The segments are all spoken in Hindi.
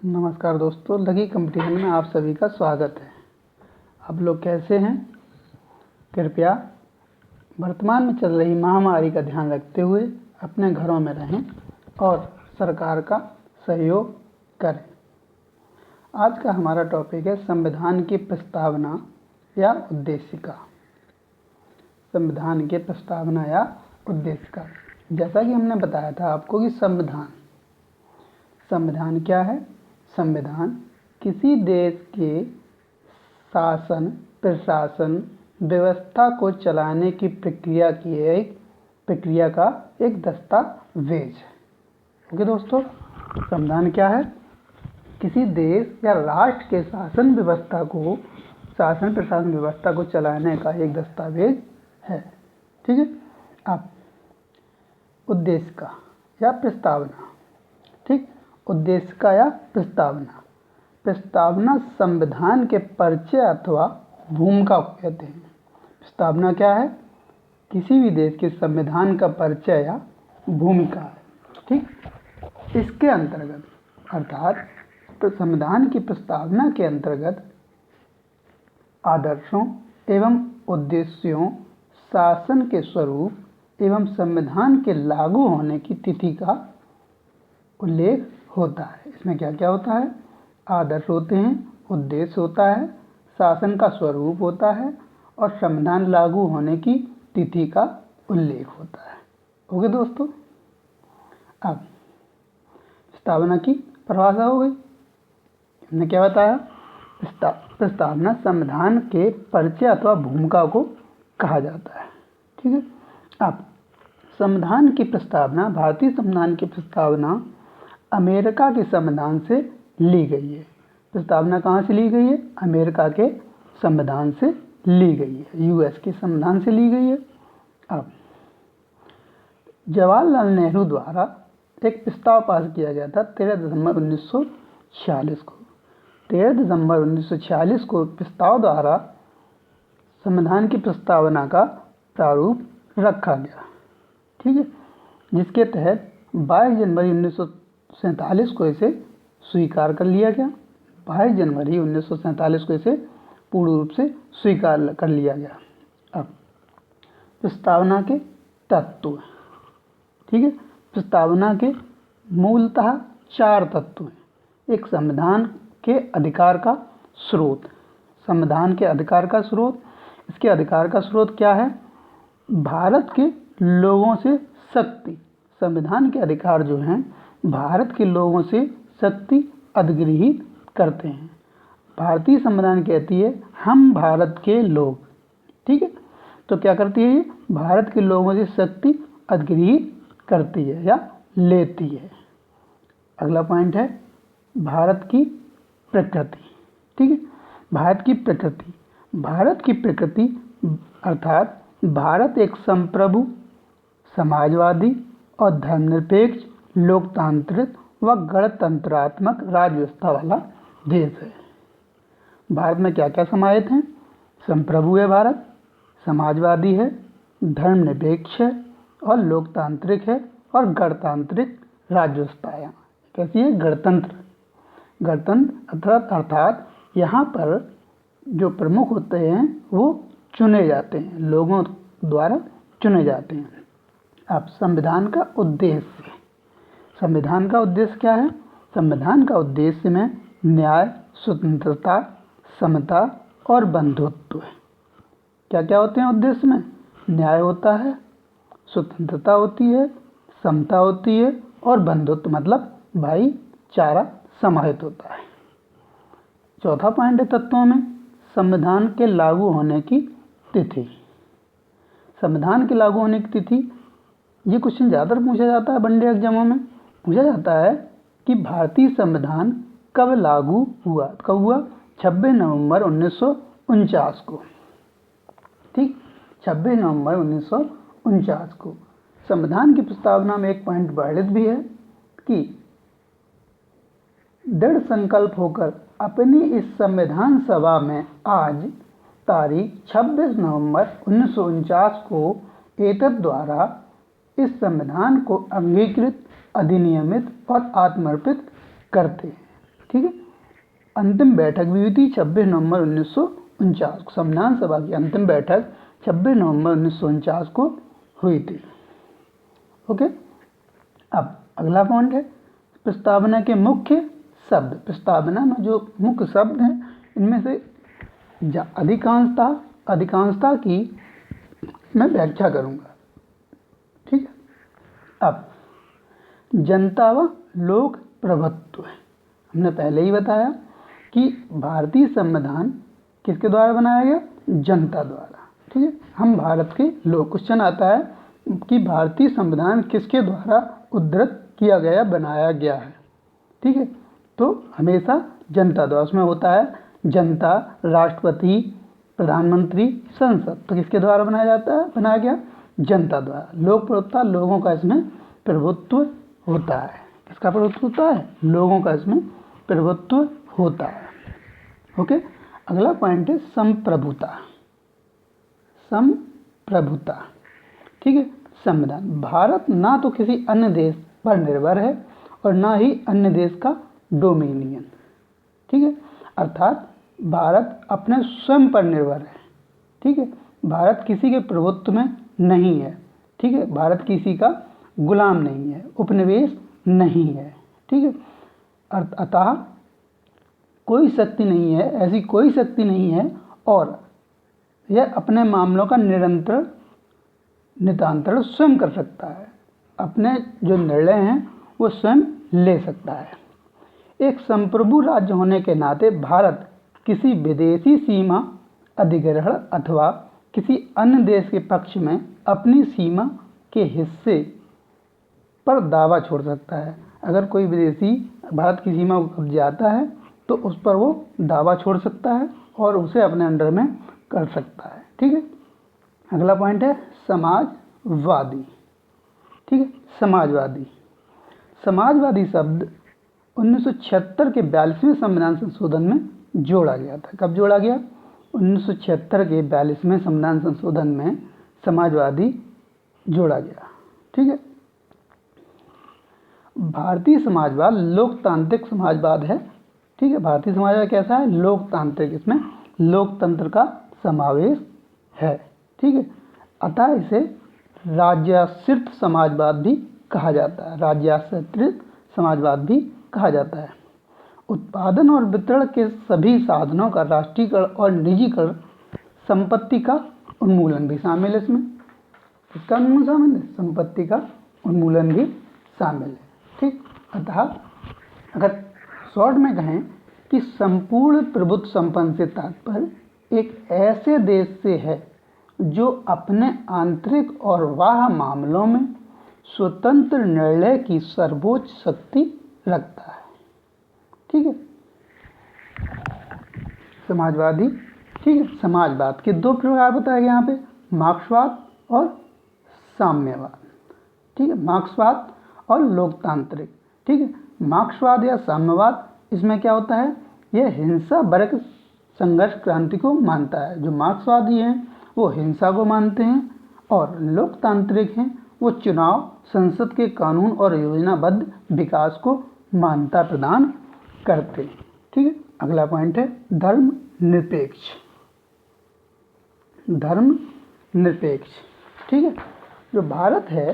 नमस्कार दोस्तों, लगी कंपटीशन में आप सभी का स्वागत है। आप लोग कैसे हैं? कृपया वर्तमान में चल रही महामारी का ध्यान रखते हुए अपने घरों में रहें और सरकार का सहयोग करें। आज का हमारा टॉपिक है संविधान की प्रस्तावना या उद्देशिका। संविधान की प्रस्तावना या उद्देशिका, जैसा कि हमने बताया था आपको कि संविधान क्या है? संविधान किसी देश के शासन, प्रशासन, व्यवस्था को चलाने की प्रक्रिया का एक दस्तावेज है। ओके दोस्तों, संविधान क्या है? किसी देश या राष्ट्र के शासन प्रशासन व्यवस्था को चलाने का एक दस्तावेज है। ठीक है। अब उद्देशिका या प्रस्तावना। ठीक, उद्देशिका या प्रस्तावना संविधान के परिचय अथवा भूमिका को कहते हैं। प्रस्तावना क्या है? किसी भी देश के संविधान का परिचय या भूमिका है। ठीक, इसके अंतर्गत अर्थात संविधान की प्रस्तावना के अंतर्गत आदर्शों एवं उद्देश्यों, शासन के स्वरूप एवं संविधान के लागू होने की तिथि का उल्लेख होता है। इसमें क्या क्या होता है? आदर्श होते हैं, उद्देश्य होता है, शासन का स्वरूप होता है और संविधान लागू होने की तिथि का उल्लेख होता है। ओके दोस्तों, अब प्रस्तावना की परिभाषा हो गई। हमने क्या बताया? प्रस्तावना संविधान के परिचय अथवा भूमिका को कहा जाता है। ठीक है। अब संविधान की प्रस्तावना, भारतीय संविधान की प्रस्तावना अमेरिका के संविधान से ली गई है। प्रस्तावना कहाँ से ली गई है? अमेरिका के संविधान से ली गई है, यूएस के संविधान से ली गई है। अब जवाहरलाल नेहरू द्वारा एक प्रस्ताव पास किया गया था 13 दिसंबर 1946 को। 13 दिसंबर 1946 को प्रस्ताव द्वारा संविधान की प्रस्तावना का प्रारूप रखा गया। ठीक है, जिसके तहत 22 जनवरी 1947 को इसे स्वीकार कर लिया गया। 22 जनवरी 1947 को इसे पूर्ण रूप से स्वीकार कर लिया गया। अब प्रस्तावना के तत्व। ठीक है, प्रस्तावना के मूलतः 4 तत्व हैं। एक, संविधान के अधिकार का स्रोत। संविधान के अधिकार का स्रोत, इसके अधिकार का स्रोत क्या है? भारत के लोगों से शक्ति। संविधान के अधिकार जो हैं भारत के लोगों से शक्ति अधिग्रहित करते हैं। भारतीय संविधान कहती है हम भारत के लोग। ठीक है, तो क्या करती है? ये भारत के लोगों से शक्ति अधिग्रहित करती है या लेती है। अगला पॉइंट है भारत की प्रकृति। ठीक है, भारत की प्रकृति। भारत की प्रकृति अर्थात भारत एक संप्रभु, समाजवादी और धर्मनिरपेक्ष, लोकतांत्रिक व गणतंत्रात्मक राज्य व्यवस्था वाला देश है। भारत में क्या क्या समाहित हैं? संप्रभु है भारत, समाजवादी है, धर्मनिरपेक्ष है और लोकतांत्रिक है और गणतांत्रिक राज्य व्यवस्था है। कैसी है? गणतंत्र अर्थात यहाँ पर जो प्रमुख होते हैं वो चुने जाते हैं, लोगों द्वारा चुने जाते हैं। अब संविधान का उद्देश्य। संविधान का उद्देश्य क्या है? संविधान का उद्देश्य में न्याय, स्वतंत्रता, समता और बंधुत्व है। क्या क्या होते हैं उद्देश्य में? न्याय होता है, स्वतंत्रता होती है, समता होती है और बंधुत्व मतलब भाईचारा समाहित होता है। चौथा पॉइंट है तत्वों में संविधान के लागू होने की तिथि। संविधान के लागू होने की तिथि, ये क्वेश्चन ज़्यादातर पूछा जाता है वनडे एग्जामों में। पूछा जाता है कि भारतीय संविधान कब लागू हुआ? कब हुआ? 26 नवंबर 1949 को। ठीक, 26 नवंबर 1949 को। संविधान की प्रस्तावना में एक पॉइंट वर्णित भी है कि दृढ़ संकल्प होकर अपनी इस संविधान सभा में आज तारीख 26 नवंबर 1949 को एतद द्वारा इस संविधान को अंगीकृत, अधिनियमित और आत्मर्पित करते हैं। ठीक है। अंतिम बैठक भी हुई थी 26 नवंबर 1949 को। संविधान सभा की अंतिम बैठक 26 नवंबर 1949 को हुई थी। ओके, अब अगला पॉइंट है प्रस्तावना के मुख्य शब्द। प्रस्तावना में जो मुख्य शब्द हैं इनमें से अधिकांशता की मैं व्याख्या करूंगा। ठीक है, अब जनता व लोक प्रभुत्व। हमने पहले ही बताया कि भारतीय संविधान किसके द्वारा बनाया गया? जनता द्वारा। ठीक है, हम भारत के लोग, क्वेश्चन आता है कि भारतीय संविधान किसके द्वारा उद्धृत किया गया, बनाया गया है। ठीक है, तो हमेशा जनता द्वारा। उसमें होता है जनता, राष्ट्रपति, प्रधानमंत्री, संसद। तो किसके द्वारा बनाया गया? जनता द्वारा। लोक प्रभुत्व, लोगों का इसमें प्रभुत्व होता है। किसका प्रभुत्व होता है? लोगों का इसमें प्रभुत्व होता है। ओके, अगला पॉइंट है संप्रभुता। संप्रभुता, ठीक है। संविधान, भारत ना तो किसी अन्य देश पर निर्भर है और ना ही अन्य देश का डोमिनियन। ठीक है, अर्थात भारत अपने स्वयं पर निर्भर है। ठीक है, भारत किसी के प्रभुत्व में नहीं है। ठीक है, भारत किसी का गुलाम नहीं है, उपनिवेश नहीं है। ठीक है, अतः कोई शक्ति नहीं है, ऐसी कोई शक्ति नहीं है और यह अपने मामलों का नितांतरण स्वयं कर सकता है। अपने जो निर्णय हैं वो स्वयं ले सकता है। एक संप्रभु राज्य होने के नाते भारत किसी विदेशी सीमा अधिग्रहण अथवा किसी अन्य देश के पक्ष में अपनी सीमा के हिस्से पर दावा छोड़ सकता है। अगर कोई विदेशी भारत की सीमा को कब्जे आता है तो उस पर वो दावा छोड़ सकता है और उसे अपने अंडर में कर सकता है। ठीक है, अगला पॉइंट है समाजवादी। ठीक है, समाजवादी शब्द 1976 के 42वें संविधान संशोधन में जोड़ा गया था। कब जोड़ा गया? 1976 के 42वें संविधान संशोधन में समाजवादी जोड़ा गया। ठीक है, भारतीय समाजवाद लोकतांत्रिक समाजवाद है। ठीक है, भारतीय समाजवाद कैसा है? लोकतांत्रिक। इसमें लोकतंत्र का समावेश है। ठीक है, अतः इसे राज्याश्रित समाजवाद भी कहा जाता है। राज्याश्रित समाजवाद भी कहा जाता है। उत्पादन और वितरण के सभी साधनों का राष्ट्रीयकरण और निजीकरण, संपत्ति का उन्मूलन भी शामिल है। इसमें किसका उन्मूलन शामिल है? संपत्ति का उन्मूलन भी शामिल है। ठीक, अतः अगर शॉर्ट में कहें कि संपूर्ण प्रभुत्व संपन्न से तात्पर्य एक ऐसे देश से है जो अपने आंतरिक और बाह्य मामलों में स्वतंत्र निर्णय की सर्वोच्च शक्ति रखता है। ठीक है, समाजवादी। ठीक है, समाजवाद के दो प्रकार बताए गए यहाँ पे, मार्क्सवाद और साम्यवाद। ठीक है, मार्क्सवाद और लोकतांत्रिक। ठीक है, मार्क्सवाद या साम्यवाद, इसमें क्या होता है? यह हिंसा वर्ग संघर्ष क्रांति को मानता है। जो मार्क्सवादी हैं वो हिंसा को मानते हैं और लोकतांत्रिक हैं वो चुनाव, संसद के कानून और योजनाबद्ध विकास को मान्यता प्रदान करते हैं। ठीक है, अगला पॉइंट है धर्मनिरपेक्ष। धर्मनिरपेक्ष, ठीक है, जो भारत है,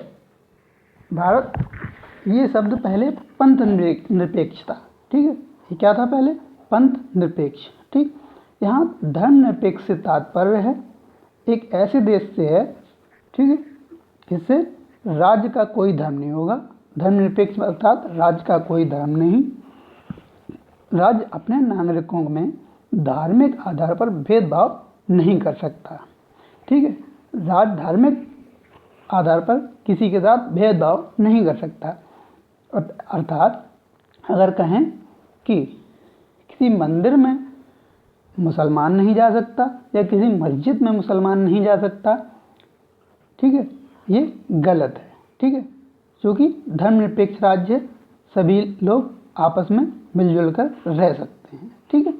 भारत, ये शब्द पहले पंथ निरपेक्ष था। ठीक है, ये क्या था पहले? पंथ निरपेक्ष। ठीक, यहाँ धर्मनिरपेक्ष से तात्पर्य है एक ऐसे देश से है, ठीक है, जिससे राज्य का कोई धर्म नहीं होगा। धर्मनिरपेक्ष अर्थात राज्य का कोई धर्म नहीं, राज्य अपने नागरिकों में धार्मिक आधार पर भेदभाव नहीं कर सकता। ठीक है, राज्य धार्मिक आधार पर किसी के साथ भेदभाव नहीं कर सकता। अर्थात अगर कहें कि किसी मंदिर में मुसलमान नहीं जा सकता या किसी मस्जिद में मुसलमान नहीं जा सकता, ठीक है, ये गलत है। ठीक है, क्योंकि धर्मनिरपेक्ष राज्य है, सभी लोग आपस में मिलजुल कर रह सकते हैं। ठीक है,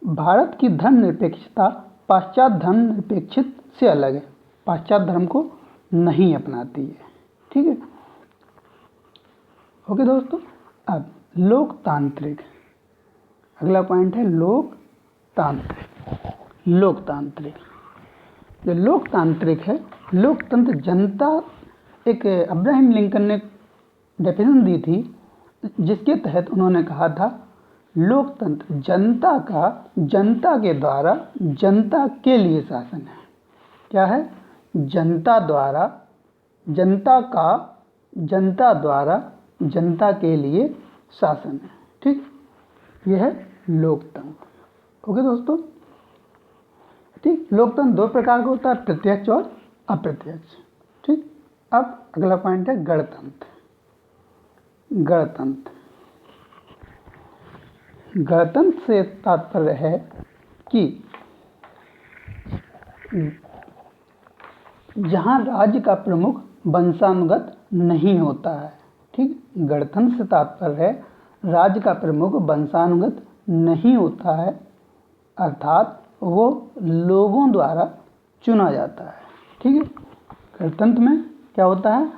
भारत की धर्मनिरपेक्षता पाश्चात्य धर्मनिरपेक्षित से अलग है, पाश्चात्य धर्म को नहीं अपनाती है। ठीक है, ओके दोस्तों। अब लोकतांत्रिक, अगला पॉइंट है लोकतांत्रिक। लोकतांत्रिक, जो लोकतांत्रिक है, लोकतंत्र जनता, एक अब्राहम लिंकन ने डेफिनेशन दी थी जिसके तहत उन्होंने कहा था लोकतंत्र जनता का जनता के द्वारा जनता के लिए शासन है। क्या है? जनता द्वारा जनता का जनता द्वारा जनता के लिए शासन है। ठीक, यह है लोकतंत्र। ओके दोस्तों, ठीक। लोकतंत्र दो प्रकार का होता है, प्रत्यक्ष और अप्रत्यक्ष। ठीक, अब अगला पॉइंट है गणतंत्र। गणतंत्र, गणतंत्र से तात्पर्य है कि जहां राज्य का प्रमुख वंशानुगत नहीं होता है। ठीक, गणतंत्र से तात्पर्य है राज्य का प्रमुख वंशानुगत नहीं होता है, अर्थात वो लोगों द्वारा चुना जाता है। ठीक है, गणतंत्र में क्या होता है?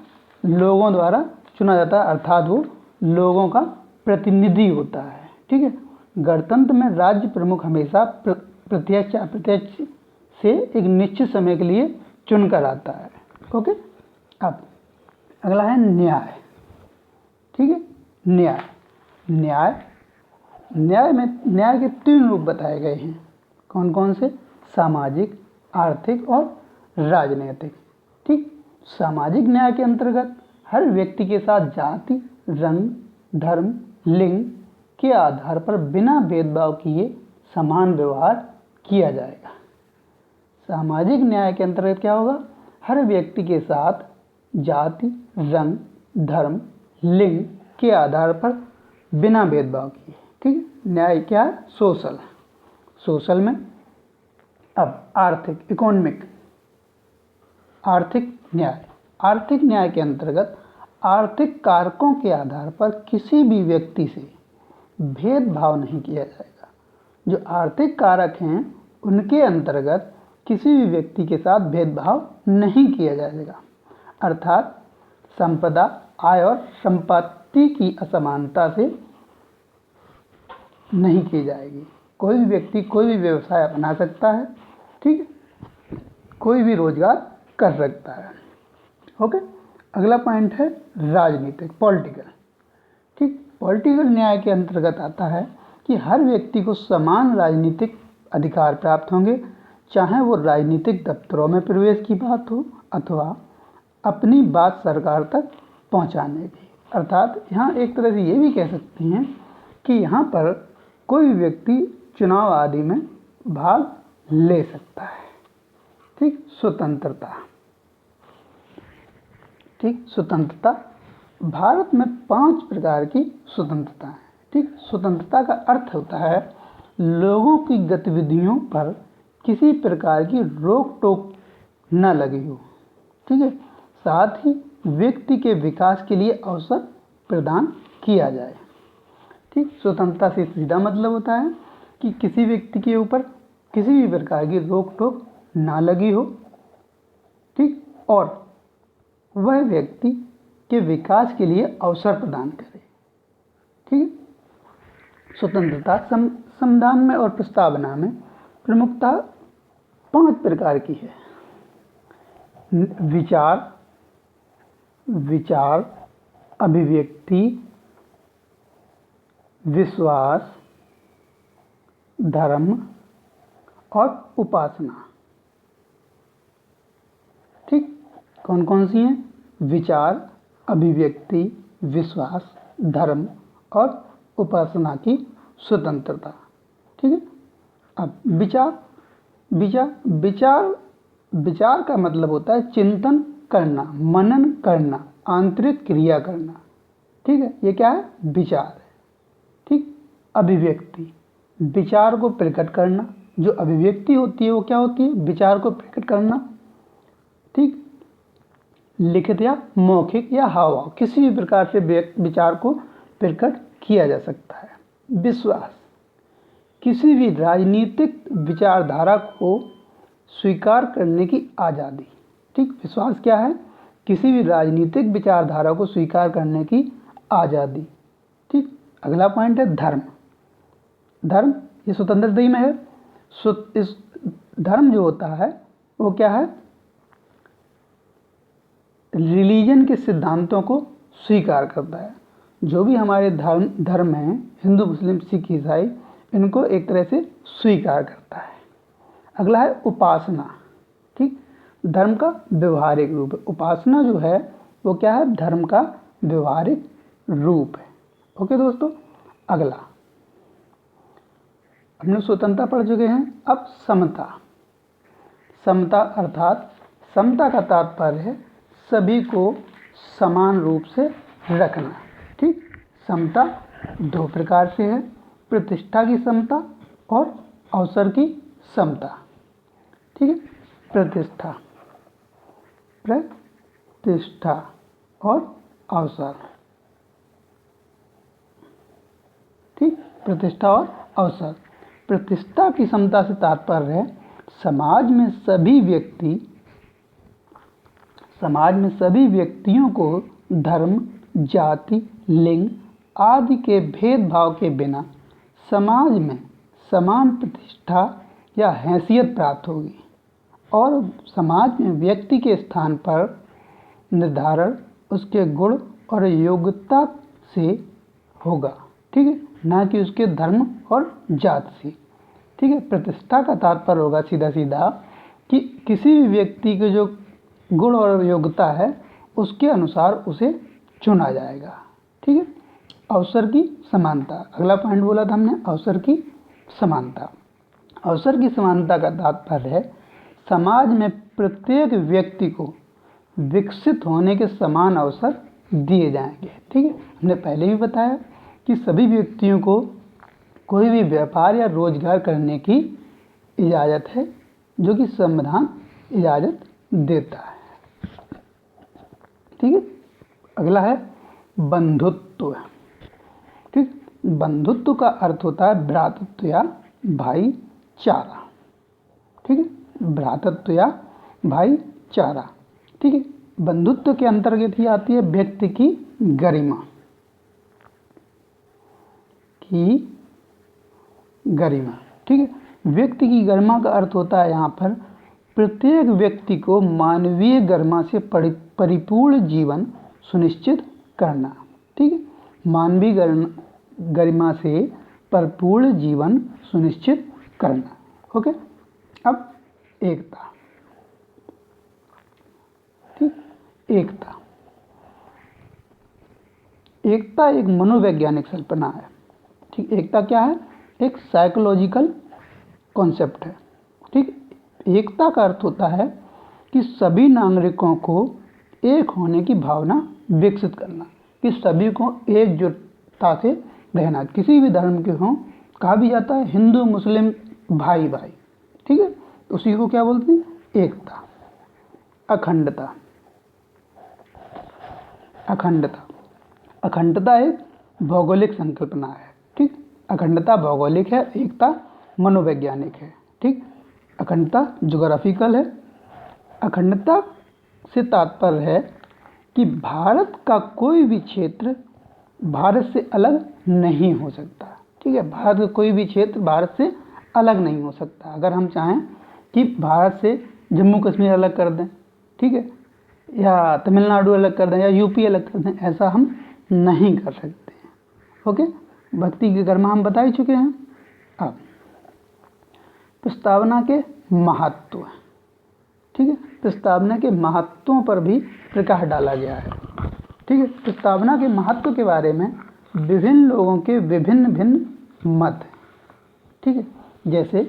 लोगों द्वारा चुना जाता है, अर्थात वो लोगों का प्रतिनिधि होता है। ठीक है, गणतंत्र में राज्य प्रमुख हमेशा प्रत्यक्ष अप्रत्यक्ष से एक निश्चित समय के लिए चुनकर आता है। ओके, अब अगला है न्याय। ठीक है, न्याय। न्याय, न्याय में न्याय के तीन रूप बताए गए हैं। कौन कौन से? सामाजिक, आर्थिक और राजनीतिक। ठीक, सामाजिक न्याय के अंतर्गत हर व्यक्ति के साथ जाति, रंग, धर्म, लिंग के आधार पर बिना भेदभाव किए समान व्यवहार किया जाएगा। सामाजिक न्याय के अंतर्गत क्या होगा? हर व्यक्ति के साथ जाति, रंग, धर्म, लिंग के आधार पर बिना भेदभाव किए। ठीक, न्याय क्या है? सोशल। सोशल में अब आर्थिक, इकोनॉमिक, आर्थिक न्याय। आर्थिक न्याय के अंतर्गत आर्थिक कारकों के आधार पर किसी भी व्यक्ति से भेदभाव नहीं किया जाएगा। जो आर्थिक कारक हैं उनके अंतर्गत किसी भी व्यक्ति के साथ भेदभाव नहीं किया जाएगा, अर्थात संपदा, आय और संपत्ति की असमानता से नहीं की जाएगी। कोई भी व्यक्ति कोई भी व्यवसाय अपना सकता है। ठीक, कोई भी रोजगार कर सकता है। ओके, अगला पॉइंट है राजनीतिक, पॉलिटिकल। ठीक, पॉलिटिकल न्याय के अंतर्गत आता है कि हर व्यक्ति को समान राजनीतिक अधिकार प्राप्त होंगे, चाहे वो राजनीतिक दफ्तरों में प्रवेश की बात हो अथवा अपनी बात सरकार तक पहुंचाने की। अर्थात यहाँ एक तरह से ये भी कह सकते हैं कि यहाँ पर कोई व्यक्ति चुनाव आदि में भाग ले सकता है। ठीक, स्वतंत्रता। ठीक, स्वतंत्रता, भारत में 5 प्रकार की स्वतंत्रता है। ठीक, स्वतंत्रता का अर्थ होता है लोगों की गतिविधियों पर किसी प्रकार की रोक टोक न लगी हो। ठीक है, साथ ही व्यक्ति के विकास के लिए अवसर प्रदान किया जाए। ठीक, स्वतंत्रता से सीधा मतलब होता है कि किसी व्यक्ति के ऊपर किसी भी प्रकार की रोक टोक ना लगी हो। ठीक, और वह व्यक्ति के विकास के लिए अवसर प्रदान करे। ठीक, स्वतंत्रता संविधान में और प्रस्तावना में प्रमुखता 5 प्रकार की है। विचार, अभिव्यक्ति, विश्वास, धर्म और उपासना। ठीक, कौन कौन सी हैं? विचार, अभिव्यक्ति, विश्वास, धर्म और उपासना की स्वतंत्रता। ठीक है, अब विचार का मतलब होता है चिंतन करना, मनन करना, आंतरिक क्रिया करना। ठीक है, ये क्या है? विचार है। ठीक, अभिव्यक्ति, विचार को प्रकट करना। जो अभिव्यक्ति होती है वो क्या होती है? विचार को प्रकट करना। ठीक, लिखित या मौखिक या हाव किसी भी प्रकार से विचार को प्रकट किया जा सकता है। विश्वास, किसी भी राजनीतिक विचारधारा को स्वीकार करने की आज़ादी। ठीक, विश्वास क्या है? किसी भी राजनीतिक विचारधारा को स्वीकार करने की आज़ादी। ठीक, अगला पॉइंट है धर्म। धर्म ये स्वतंत्रता ही में है। इस धर्म जो होता है वो क्या है, रिलीजन के सिद्धांतों को स्वीकार करता है। जो भी हमारे धर्म हैं, हिंदू मुस्लिम सिख ईसाई, इनको एक तरह से स्वीकार करता है। अगला है उपासना। ठीक, धर्म का व्यवहारिक रूप है। उपासना जो है वो क्या है, धर्म का व्यवहारिक रूप है। ओके दोस्तों, अगला हमने स्वतंत्रता पढ़ चुके हैं। अब समता। समता अर्थात समता का तात्पर्य है सभी को समान रूप से रखना। ठीक, समता दो प्रकार से है, प्रतिष्ठा की समता और अवसर की समता। ठीक है, प्रतिष्ठा और अवसर। ठीक, प्रतिष्ठा और अवसर। प्रतिष्ठा की समता से तात्पर्य है समाज में सभी व्यक्तियों को धर्म, जाति, लिंग आदि के भेदभाव के बिना समाज में समान प्रतिष्ठा या हैसियत प्राप्त होगी और समाज में व्यक्ति के स्थान पर निर्धारण उसके गुण और योग्यता से होगा। ठीक है, ना कि उसके धर्म और जाति से। ठीक है, प्रतिष्ठा का तात्पर्य होगा सीधा सीधा कि किसी भी व्यक्ति के जो गुण और योग्यता है उसके अनुसार उसे चुना जाएगा। ठीक है, अवसर की समानता। अगला पॉइंट बोला था हमने, अवसर की समानता। अवसर की समानता का तात्पर्य है समाज में प्रत्येक व्यक्ति को विकसित होने के समान अवसर दिए जाएंगे। ठीक है, हमने पहले भी बताया कि सभी व्यक्तियों को कोई भी व्यापार या रोजगार करने की इजाज़त है, जो कि संविधान इजाज़त देता है। ठीक है, अगला है बंधुत्व। ठीक, बंधुत्व का अर्थ होता है भ्रातृत्व या भाईचारा। ठीक है, भ्रातृत्व या भाईचारा। ठीक है, बंधुत्व के अंतर्गत ही आती है व्यक्ति की गरिमा। ठीक है, व्यक्ति की गरिमा का अर्थ होता है यहाँ पर प्रत्येक व्यक्ति को मानवीय गरिमा से परिपूर्ण जीवन सुनिश्चित करना। ठीक है, मानवीय गरिमा से परिपूर्ण जीवन सुनिश्चित करना। ओके, अब एकता। ठीक, एकता एक मनोवैज्ञानिक कल्पना है। ठीक, एकता क्या है, एक साइकोलॉजिकल कॉन्सेप्ट है। ठीक, एकता का अर्थ होता है कि सभी नागरिकों को एक होने की भावना विकसित करना, कि सभी को एकजुटता से रहना। किसी भी धर्म के हों, कहा भी जाता है हिंदू मुस्लिम भाई भाई। ठीक है, उसी को क्या बोलते हैं, एकता। अखंडता। अखंडता एक भौगोलिक संकल्पना है। ठीक, अखंडता भौगोलिक है, एकता मनोवैज्ञानिक है। ठीक, अखंडता ज्योग्राफिकल है। अखंडता से तात्पर्य है कि भारत का कोई भी क्षेत्र भारत से अलग नहीं हो सकता। ठीक है, भारत का कोई भी क्षेत्र भारत से अलग नहीं हो सकता। अगर हम चाहें कि भारत से जम्मू कश्मीर अलग कर दें, ठीक है, या तमिलनाडु अलग कर दें या यूपी अलग कर दें, ऐसा हम नहीं कर सकते हैं। ओके, भक्ति की गरिमा हम बता ही चुके हैं। अब प्रस्तावना के महत्व। ठीक है, प्रस्तावना के महत्वों पर भी प्रकाश डाला गया है। ठीक है, प्रस्तावना के महत्व के बारे में विभिन्न लोगों के भिन्न मत हैं। ठीक है, जैसे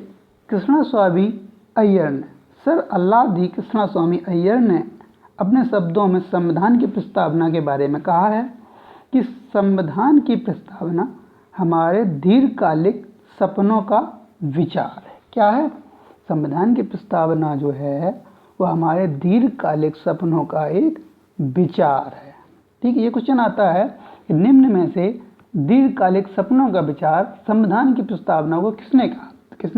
कृष्णस्वामी अय्यर ने, सर अल्लादी कृष्णस्वामी अय्यर ने अपने शब्दों में संविधान की प्रस्तावना के बारे में कहा है कि संविधान की प्रस्तावना हमारे दीर्घकालिक सपनों का विचार है। क्या है, संविधान की प्रस्तावना जो है वह हमारे दीर्घकालिक सपनों का एक विचार है। ठीक है, ये क्वेश्चन आता है कि निम्न में से दीर्घकालिक सपनों का विचार संविधान की प्रस्तावना को किसने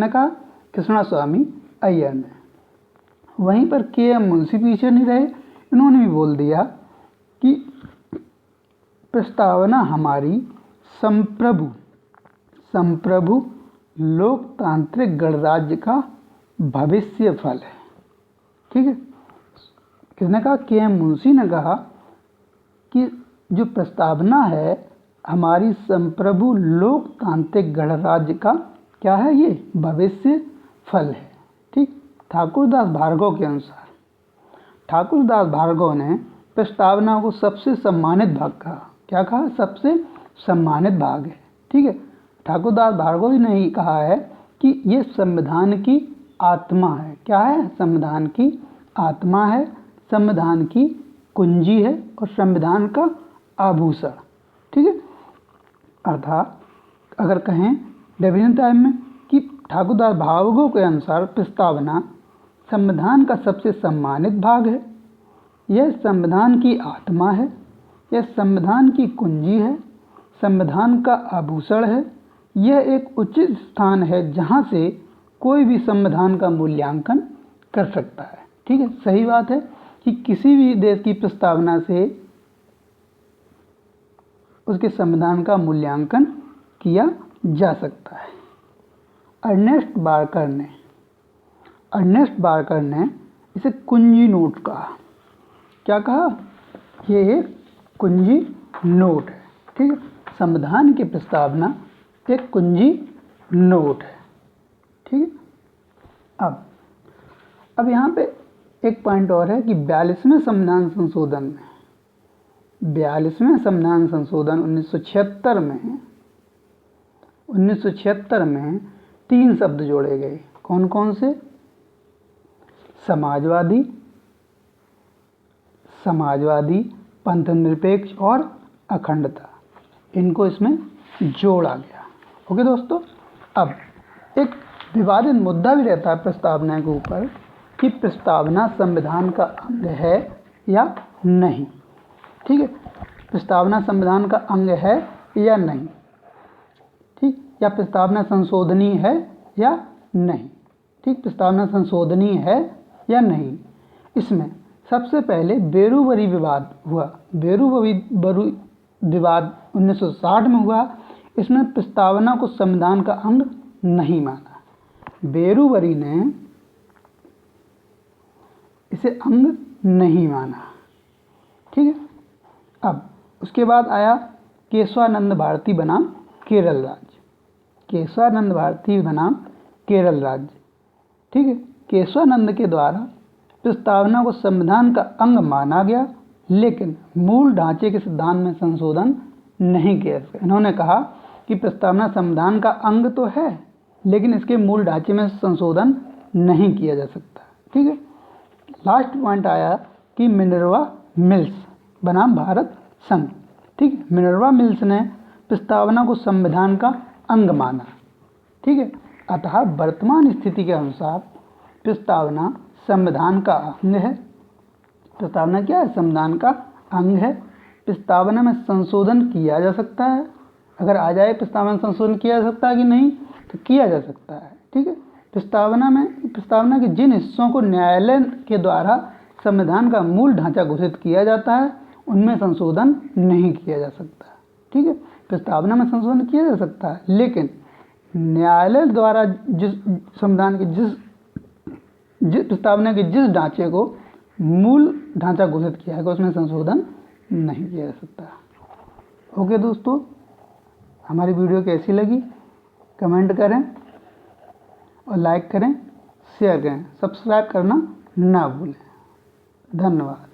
कहा? कृष्णस्वामी अय्यर ने। वहीं पर के.एम. मुंशी पीछे नहीं रहे, इन्होंने भी बोल दिया कि प्रस्तावना हमारी संप्रभु लोकतांत्रिक गणराज्य का भविष्य फल है। ठीक है, किसने कहा? के.एम. मुंशी ने कहा कि जो प्रस्तावना है हमारी संप्रभु लोकतांत्रिक गणराज्य का क्या है? ये भविष्य फल है। ठीक, ठाकुरदास भार्गव के अनुसार ठाकुरदास भार्गव ने प्रस्तावना को सबसे सम्मानित भाग कहा। क्या कहा? सबसे सम्मानित भाग है। ठीक है, ठाकुरदास भार्गव ने ही कहा है कि ये संविधान की आत्मा है। क्या है? संविधान की आत्मा है, संविधान की कुंजी है और संविधान का आभूषण। ठीक है, अर्थात अगर कहें डेफिनेशन टाइम में कि ठाकुरदास भार्गव के अनुसार प्रस्तावना संविधान का सबसे सम्मानित भाग है, यह संविधान की आत्मा है, यह संविधान की कुंजी है, संविधान का आभूषण है, यह एक उचित स्थान है जहां से कोई भी संविधान का मूल्यांकन कर सकता है। ठीक है, सही बात है कि किसी भी देश की प्रस्तावना से उसके संविधान का मूल्यांकन किया जा सकता है। अर्नेस्ट बार्कर ने इसे कुंजी नोट कहा। क्या कहा? ये एक कुंजी नोट है। ठीक है, संविधान की प्रस्तावना एक कुंजी नोट है। ठीक है, अब यहाँ पे एक पॉइंट और है कि 42वें संविधान संशोधन 1976 में 3 शब्द जोड़े गए। कौन कौन से? समाजवादी, पंथनिरपेक्ष और अखंडता, इनको इसमें जोड़ा गया। ओके दोस्तों, अब एक विवादित मुद्दा भी रहता है प्रस्तावना के ऊपर कि प्रस्तावना संविधान का अंग है या नहीं। ठीक है, प्रस्तावना संविधान का अंग है या नहीं। ठीक, या प्रस्तावना संशोधनीय है या नहीं। ठीक, प्रस्तावना संशोधनीय है या नहीं। इसमें सबसे पहले बेरूबरी विवाद हुआ। बेरूबरी विवाद 1960 में हुआ। इसमें प्रस्तावना को संविधान का अंग नहीं माना। बेरूबरी ने इसे अंग नहीं माना। ठीक है, अब उसके बाद आया केशवानंद भारती बनाम केरल राज्य। केशवानंद भारती बनाम केरल राज्य। ठीक है, केशवानंद के द्वारा प्रस्तावना को संविधान का अंग माना गया, लेकिन मूल ढांचे के सिद्धांत में संशोधन नहीं किया। इन्होंने कहा कि प्रस्तावना संविधान का अंग तो है, लेकिन इसके मूल ढांचे में संशोधन नहीं किया जा सकता। ठीक है, लास्ट पॉइंट आया कि मिनर्वा मिल्स बनाम भारत संघ। ठीक, मिनर्वा मिल्स ने प्रस्तावना को संविधान का अंग माना। ठीक है, अतः वर्तमान स्थिति के अनुसार प्रस्तावना संविधान का अंग है। प्रस्तावना क्या है? संविधान का अंग है। प्रस्तावना में संशोधन किया जा सकता है। अगर आ जाए प्रस्तावना संशोधन किया जा सकता है कि नहीं, तो किया जा सकता है। ठीक है, प्रस्तावना के जिन हिस्सों को न्यायालय के द्वारा संविधान का मूल ढांचा घोषित किया जाता है, उनमें संशोधन नहीं किया जा सकता। ठीक है, प्रस्तावना में संशोधन किया जा सकता है, लेकिन न्यायालय द्वारा जिस संविधान के जिस प्रस्तावना के जिस ढांचे को मूल ढांचा घोषित किया है, उसमें संशोधन नहीं किया जा सकता। ओके दोस्तों, हमारी वीडियो कैसी लगी कमेंट करें और लाइक करें, शेयर करें, सब्सक्राइब करना ना भूलें। धन्यवाद।